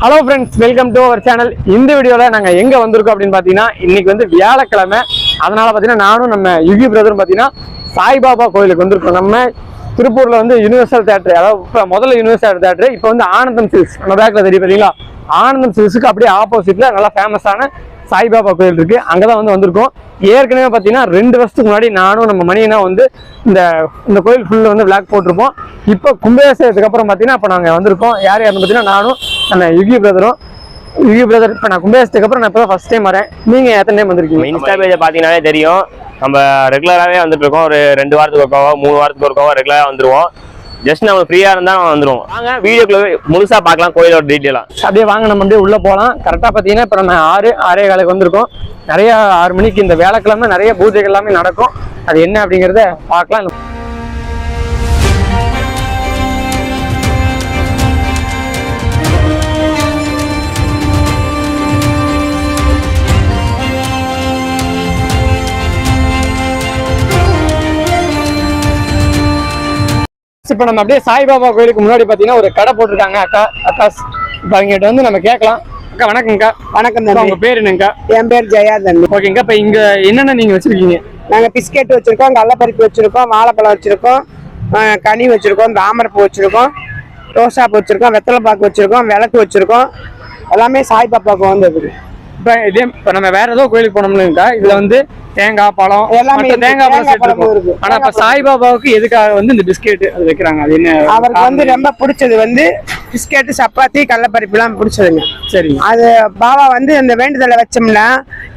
Hello friends, welcome to our channel. இந்த வீடியோவில் நாங்கள் எங்கே வந்திருக்கோம் அப்படின்னு பார்த்தீங்கன்னா, இன்னைக்கு வந்து வியாழக்கிழமை. அதனால பார்த்தீங்கன்னா நானும் நம்ம யுகி பிரதரும் பார்த்தீங்கன்னா சாய்பாபா கோயிலுக்கு வந்திருக்கோம். நம்ம திருப்பூரில் வந்து யூனிவர்சல் தேட்டர், அதாவது இப்போ முதல்ல யூனிவர்சல் தேட்டர், இப்போ வந்து ஆனந்தம் சில்க்ஸ் நம்ம பேக்கில் தெரியும் பார்த்தீங்களா, ஆனந்தம் சில்க்ஸுக்கு அப்படியே ஆப்போசிட்டில் நல்லா ஃபேமஸான சாய்பாபா கோயில் இருக்கு. அங்கதான் வந்து வந்திருக்கோம். ஏற்கனவே பார்த்தீங்கன்னா 2 வருஷத்துக்கு முன்னாடி நானும் நம்ம மணியனா வந்து இந்த கோயில் ஃபுல்ல வந்து விளாக் போட்டிருப்போம். இப்போ கும்பாபிஷேகத்துக்கு அப்புறம் பார்த்தீங்கன்னா இப்போ நாங்கள் வந்திருக்கோம். யார் யாருன்னு பார்த்தீங்கன்னா நானும் நம்ம யுகி பிரதரும். யுகி பிரதர் இப்போ நான் கும்பாபிஷேகத்துக்கு அப்புறம் நான் இப்போ ஃபர்ஸ்ட் டைம் வரேன். நீங்க எத்தனை டைம் வந்திருக்கீங்க? இன்ஸ்டா பேஜை பார்த்தீங்கன்னாலே தெரியும். நம்ம ரெகுலராகவே வந்துட்டு இருக்கோம். ஒரு 2 வாரத்துக்கு ஒருக்காவோ 3 வாரத்துக்கு ஒருக்காவோ ரெகுலராக வந்துருவோம். ஜஸ்ட் நம்ம ஃப்ரீயாக இருந்தால் நம்ம வந்துடுவோம். வாங்க வீடியோக்குள்ள முழுசாக பார்க்கலாம் கோயிலோட டீட்டெயிலாக. அப்படியே வாங்க நம்ம அப்படியே உள்ளே போகலாம். கரெக்டாக பார்த்தீங்கன்னா இப்போ நம்ம 6:15 வந்திருக்கோம். நிறைய 6 மணிக்கு இந்த வியாழக்கிழமை நிறைய பூஜைகள் எல்லாமே நடக்கும். அது என்ன அப்படிங்கிறத பார்க்கலாம். இப்போ நம்ம அப்படியே சாய்பாபா கோயிலுக்கு முன்னாடி பார்த்தீங்கன்னா ஒரு கடை போட்டிருக்காங்க. அக்கா இப்போ அவங்ககிட்ட வந்து நம்ம கேட்கலாம். அக்கா வணக்கம்க்கா. வணக்கம் தம்பி. உங்க பேர் என்னங்கக்கா? என் பேர் ஜெயா தம்பி. ஓகேங்கக்கா. இப்போ இங்க என்னென்ன நீங்க வச்சிருக்கீங்க? நாங்க பிஸ்கெட் வச்சிருக்கோம், கடலப்பருப்பு வச்சிருக்கோம், வாழைப்பழம் வச்சிருக்கோம், கனி வச்சிருக்கோம், தாமரைப்பூ வச்சிருக்கோம், ரோசாப்பூ வச்சிருக்கோம், வெத்தலை பாக்கு வச்சிருக்கோம், விளக்கு வச்சிருக்கோம். எல்லாமே சாய்பாபாவுக்கு வந்து இருக்குது. இப்போ நம்ம வேற ஏதோ கோயிலுக்கு போனோம்னுக்கா, இதுல வந்து தேங்காய் பழம் எல்லாமே தேங்காய் பழம் இருக்கு. ஆனா இப்ப சாய்பாபாவுக்கு எதுக்காக வந்து இந்த பிஸ்கெட் அது வைக்கிறாங்க? அது என்ன? அவருக்கு வந்து ரொம்ப பிடிச்சது வந்து பிஸ்கெட்டு, சப்பாத்தி, கடலப்பருப்பு எல்லாம் பிடிச்சதுங்க. சரி. அது பாபா வந்து அந்த வேண்டுதலை வச்சோம்னா,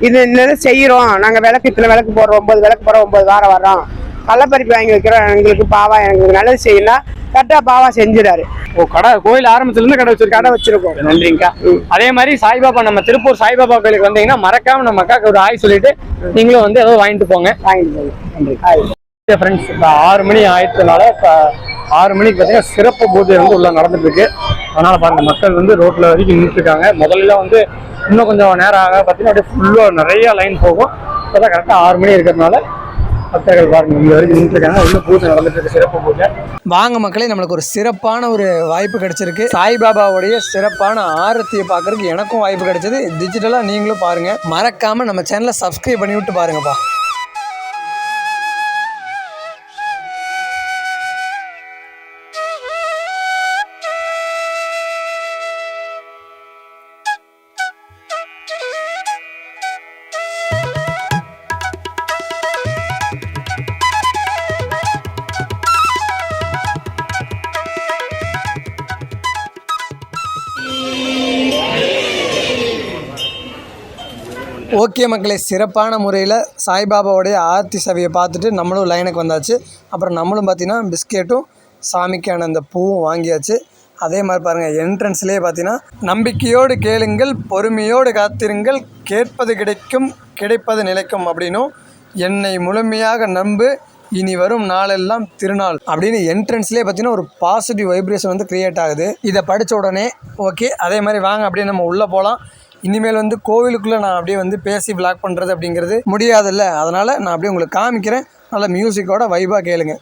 இது இந்த செய்யறோம், நாங்க விளக்கு இத்தனை விளக்கு போடுறோம், 9 விளக்கு போடுறோம், 9 வாரம் வரோம், கடலப்பருப்பு வாங்கி வைக்கிறோம், எங்களுக்கு பாவா எங்களுக்கு நல்லது செய்யலாம், கரெக்டா பாவா செஞ்சிடாரு. கடை கோயில் ஆரம்பத்துல இருந்து கடை வச்சிருக்கோம். நன்றிங்கக்கா. அதே மாதிரி சாய்பாபா நம்ம திருப்பூர் சாய்பாபா கோயிலுக்கு வந்தீங்கன்னா மறக்காம நம்ம அக்காவுக்கு ஒரு ஆய் சொல்லிட்டு நீங்களும் வந்து ஏதோ வாங்கிட்டு போங்க. ஃப்ரெண்ட்ஸ், இப்போ 6 மணி ஆயிடுறதுனால இப்போ 6 மணிக்கு பார்த்தீங்கன்னா சிறப்பு பூஜை வந்து உள்ள நடந்துட்டு இருக்கு. அதனால பாருங்க மக்கள் வந்து ரோட்ல வரைக்கும் நின்றுட்டு இருக்காங்க. முதல்ல வந்து இன்னும் கொஞ்சம் நேரம் ஆக பார்த்தீங்கன்னா அப்படியே ஃபுல்லா நிறைய லைன் போகும். இப்போதான் கரெக்டாக 6 மணி இருக்கிறதுனால பக்தர்கள் பாருங்க இங்க வரைக்கும் நின்றுருக்காங்க. இன்னும் பூஜை நடந்துட்டு இருக்கு, சிறப்பு பூஜை. வாங்க மக்களே, நம்மளுக்கு ஒரு சிறப்பான ஒரு வாய்ப்பு கிடைச்சிருக்கு. சாய்பாபாவுடைய சிறப்பான ஆரத்தியை பார்க்கறதுக்கு எனக்கும் வாய்ப்பு கிடைச்சது. டிஜிட்டலா நீங்களும் பாருங்க. மறக்காம நம்ம சேனலை சப்ஸ்கிரைப் பண்ணி விட்டு பாருங்கப்பா. ஓகே மக்களே, சிறப்பான முறையில் சாய்பாபாவுடைய ஆர்த்தி சபையை பார்த்துட்டு நம்மளும் லைனுக்கு வந்தாச்சு. அப்புறம் நம்மளும் பார்த்திங்கன்னா பிஸ்கெட்டும் சாமிக்கான அந்த பூவும் வாங்கியாச்சு. அதே மாதிரி பாருங்கள், என்ட்ரன்ஸ்லேயே பார்த்தீங்கன்னா நம்பிக்கையோடு கேளுங்கள், பொறுமையோடு காத்திருங்கள், கேட்பது கிடைக்கும், கிடைப்பது நிலைக்கும் அப்படின்னும், என்னை முழுமையாக நம்பு, இனி வரும் நாளெல்லாம் திருநாள் அப்படின்னு என்ட்ரன்ஸ்லேயே பார்த்தீங்கன்னா ஒரு பாசிட்டிவ் வைப்ரேஷன் வந்து க்ரியேட் ஆகுது. இதை படித்த உடனே ஓகே, அதே மாதிரி வாங்க அப்படியே நம்ம உள்ளே போகலாம். இனிமேல் வந்து கோவிலுக்குள்ளே நான் அப்படியே வந்து பேசி விளாக் பண்ணுறது அப்படிங்கிறது முடியாதுல்ல. அதனால் நான் அப்படியே உங்களுக்கு காமிக்கிறேன். நல்ல மியூசிக்கோட வைபாக கேளுங்க.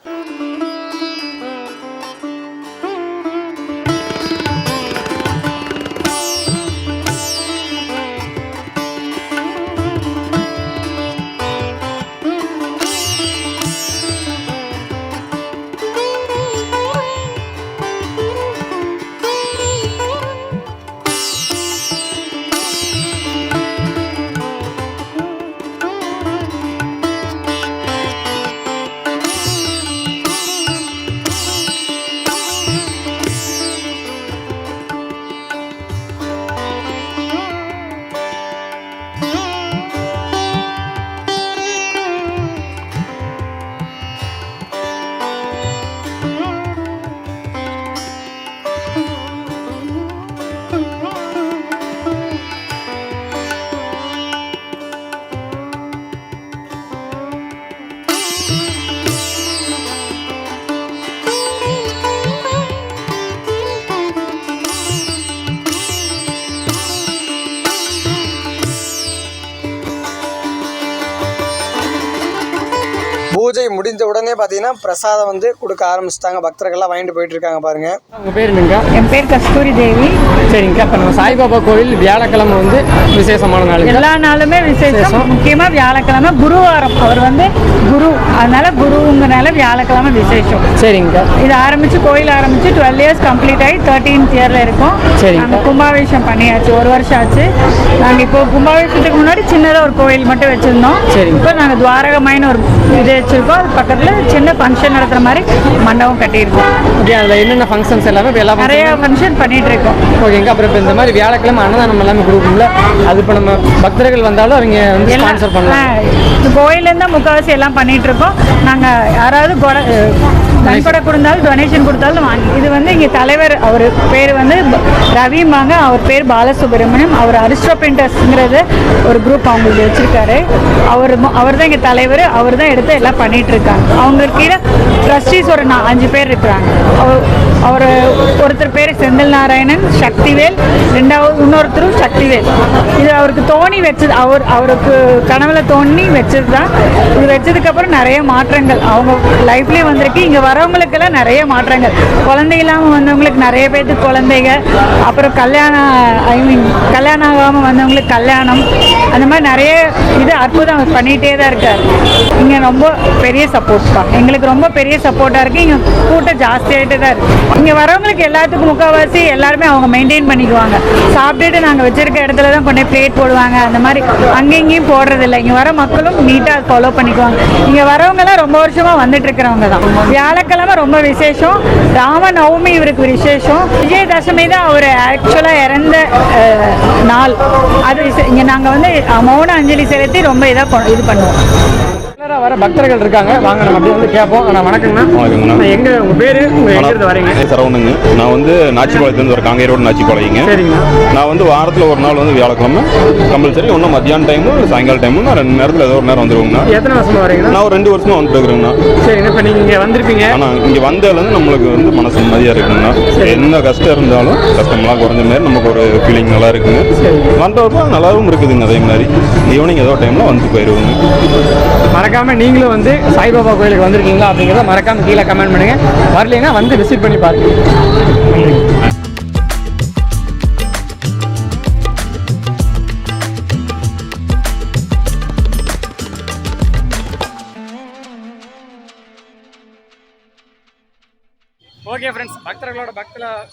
முடிஞ்ச உடனே பார்த்தீங்கன்னா பிரசாதம் வந்து கொடுக்க ஆரம்பிச்சிட்டாங்க. பக்தர்கள்லாம் வாங்கிட்டு போயிட்டு இருக்காங்க பாருங்க. உங்கள் பேர் என்னங்க? என் பேர் கஸ்தூரி தேவி. சரிங்க. அப்போ நம்ம சாய்பாபா கோவில் வியாழக்கிழமை வந்து விசேஷமான நாள். எல்லா நாளுமே விசேஷம். முக்கியமாக வியாழக்கிழமை குருவாரம். அவர் வந்து குரு, அதனால குருங்கிறனால வியாழக்கிழமை விசேஷம். சரிங்க. இது ஆரம்பிச்சு கோயில் ஆரம்பிச்சு 12 இயர்ஸ் கம்ப்ளீட் ஆகி 13th இயர்ல இருக்கோம். சரிங்க. நாங்கள் கும்பாபிஷேகம் பண்ணியாச்சு, 1 வருஷம் ஆச்சு. நாங்கள் இப்போ கும்பாபிஷேகத்துக்கு முன்னாடி சின்னதாக ஒரு கோயில் மட்டும் வச்சிருந்தோம். சரிங்க. இப்போ நாங்கள் துவாரகமாயின்னு ஒரு இது வச்சிருக்கோம். அது பக்கத்தில் சின்ன ஃபங்க்ஷன் நடத்துகிற மாதிரி மண்டபம் கட்டியிருக்கோம். ஓகே. அதில் என்னென்ன ஃபங்க்ஷன்ஸ் எல்லாமே இப்போ எல்லா நிறைய ஃபங்க்ஷன் பண்ணிட்டு இருக்கோம். ஓகேங்க. அப்புறம் இப்போ இந்த மாதிரி வியாழக்கிழமை அன்னதானம் எல்லாமே கொடுக்கும்ல, அது இப்போ நம்ம பக்தர்கள் வந்தாலும் அவங்க வந்து ஸ்பான்சர் பண்ணலாம். கோயிலேருந்து தான் முக்கால்வாசி எல்லாம் பண்ணிட்டு இருக்கோம். நாங்கள் யாராவது நன்கொடை கொடுத்தாலும் டொனேஷன் கொடுத்தாலும் வாங்கி. இது வந்து இங்கே தலைவர், அவர் பேர் வந்து ரவிம்பாங்க, அவர் பேர் பாலசுப்ரமணியம். அவர் அரிஸ்டோபென்டஸ்ங்கிறது ஒரு குரூப் அவங்களுக்கு வச்சிருக்காரு. அவர் தான் இங்கே தலைவர். அவர் தான் எடுத்து எல்லாம் பண்ணிட்டு இருக்காங்க. அவங்களுக்கு கீழே ட்ரஸ்டீஸ் ஒரு 5 பேர் இருக்கிறாங்க. அவர் ஒருத்தர் பேர் செந்தில் நாராயணன், சக்திவேல், இன்னொருத்தரும் சக்திவேல். இது அவருக்கு தோணி வச்சது, அவருக்கு கனவுல தோணி வச்சது தான். இது வச்சதுக்கப்புறம் நிறைய மாற்றங்கள் அவங்க லைஃப்லேயே வந்திருக்கு. இங்கே வரவங்களுக்கெல்லாம் நிறைய மாற்றங்கள். குழந்தை இல்லாமல் வந்தவங்களுக்கு நிறைய பேருக்கு குழந்தைங்க, அப்புறம் கல்யாணம் ஆகாமல் வந்தவங்களுக்கு கல்யாணம், அந்த மாதிரி நிறைய இது அற்புதம் பண்ணிகிட்டே தான் இருக்கார். இங்கே ரொம்ப பெரிய சப்போர்ட்ப்பா, எங்களுக்கு ரொம்ப பெரிய சப்போர்ட்டாக இருக்குது. இங்கே கூட்டம் ஜாஸ்தியாகிட்டே தான் இருக்குது. இங்கே வரவங்களுக்கு எல்லாத்துக்கும் முக்கால்வாசி எல்லாருமே அவங்க மெயின்டைன் பண்ணிக்குவாங்க. சாப்பிட்டுட்டு நாங்கள் வச்சுருக்க இடத்துல தான் கொண்டு பிளேட் போடுவாங்க. அந்த மாதிரி அங்கேயும் போடுறதில்லை. இங்கே வர மக்களும் நீட்டாக ஃபாலோ பண்ணிக்குவாங்க. இங்கே வரவங்கலாம் ரொம்ப வருஷமாக வந்துட்டு இருக்கிறவங்க தான். வியாழக்கிழமை ரொம்ப விசேஷம். ராம நவமி இவருக்கு விசேஷம். விஜயதசமி தான் அவர் ஆக்சுவலாக இறந்த நாள். அது இங்கே நாங்கள் வந்து மௌன அஞ்சலி செலுத்தி ரொம்ப இதாக இது பண்ணுவோம். வர பக்தர்கள் இருக்காங்க, வாங்க நம்ம அப்படியே வந்து கேட்போம். நான் வணக்கங்கண்ணா. வணக்கங்கண்ணா. எங்க உங்க பேரு, எங்கிருந்து வரீங்க? சரவணுங்க. நான் வந்து நாச்சிப்பாளையத்துலேருந்து ஒரு காங்கேய ரோடு நாச்சிப்பாளையங்க. சரிங்க. நான் வந்து வாரத்தில் ஒரு நாள் வந்து வியாழக்கிழமை கம்பல்சரி ஒன்றும் மத்தியான டைமும் சாயங்காலம் டைமும் நான் 2 நேரத்தில் ஏதோ ஒரு நேரம் வந்துருவேங்கண்ணா. எத்தனை வருஷமா வரீங்கண்ணா? நான் ஒரு 2 வருஷமா வந்துட்டு இருக்கிறேங்கண்ணா. சரிங்க. இப்போ நீங்கள் இங்கே வந்திருப்பீங்க. ஆனால் இங்கே வந்ததுலேருந்து நம்மளுக்கு வந்து மனசு நிம்மதியாக இருக்குங்கண்ணா. என்ன கஷ்டம் இருந்தாலும் கஷ்டமெல்லாம் குறைஞ்ச மாதிரி நமக்கு ஒரு ஃபீலிங் நல்லா இருக்குங்க. வந்தவருப்பா நல்லாவும் இருக்குதுங்க. அதே மாதிரி ஈவினிங் ஏதோ டைமில் வந்து போயிடுவோங்க. மறக்காம நீங்களும் வந்து சாய்பாபா கோயிலுக்கு வந்திருக்கீங்களா அப்படிங்கிறத மறக்காம கீழே கமெண்ட் பண்ணுங்க. வரலைன்னா வந்து விசிட் பண்ணி பாருங்க. ஓகே ஃப்ரெண்ட்ஸ்,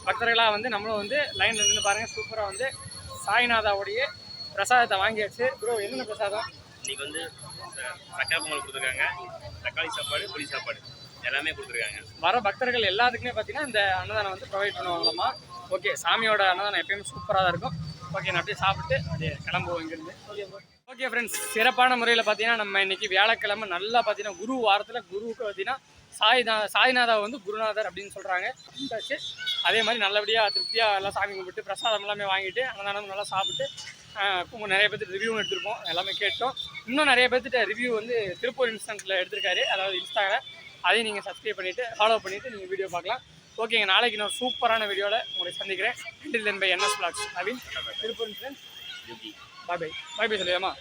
பக்தர்களாக வந்து நம்மளும் வந்து லைனில் நின்று பாருங்கள். சூப்பராக வந்து சாய்நாதாவுடைய பிரசாதத்தை வாங்கியாச்சு. ப்ரோ, என்னென்ன பிரசாதம்? இன்னைக்கு வந்து சக்கரை பொங்கல் கொடுத்துருக்காங்க, தக்காளி சாப்பாடு, புளி சாப்பாடு எல்லாமே கொடுத்துருக்காங்க. வர பக்தர்கள் எல்லாத்துக்குமே பார்த்தீங்கன்னா இந்த அன்னதானம் வந்து ப்ரொவைட் பண்ணுவாங்களாமா. ஓகே, சாமியோட அன்னதானம் எப்பயுமே சூப்பராக தான் இருக்கும். ஓகே, நான் அப்படியே சாப்பிட்டு அப்படியே கிளம்புவோம் இங்கேருந்து. ஓகே ஃப்ரெண்ட்ஸ், சிறப்பான முறையில் பார்த்தீங்கன்னா நம்ம இன்றைக்கி வியாழக்கிழமை நல்லா பார்த்தீங்கன்னா குரு வாரத்தில் குருவுக்கு பார்த்தீங்கன்னா சாய்நாதா வந்து குருநாதர் அப்படின்னு சொல்கிறாங்க. அதே மாதிரி நல்லபடியாக திருப்தியாக எல்லாம் சாமி கும்பிட்டு பிரசாதம் எல்லாமே வாங்கிட்டு அன்னதானம் நல்லா சாப்பிட்டு நிறைய பேர்த்து ரிவ்யூ எடுத்திருப்போம், எல்லாமே கேட்டோம். இன்னும் நிறைய பேர்த்துட்ட ரிவ்யூ வந்து திருப்பூர் இன்ஸ்டன்ட்டில் எடுத்திருக்காரு, அதாவது இன்ஸ்டாவில். அதையும் நீங்கள் சப்ஸ்கிரைப் பண்ணிவிட்டு ஃபாலோ பண்ணிவிட்டு நீங்கள் வீடியோ பார்க்கலாம். ஓகேங்க, நாளைக்கு நான் சூப்பரான வீடியோவில் உங்களை சந்திக்கிறேன். NS Vlogs Naveen, Tiruppur instant. Bye சொல்லுவேமா?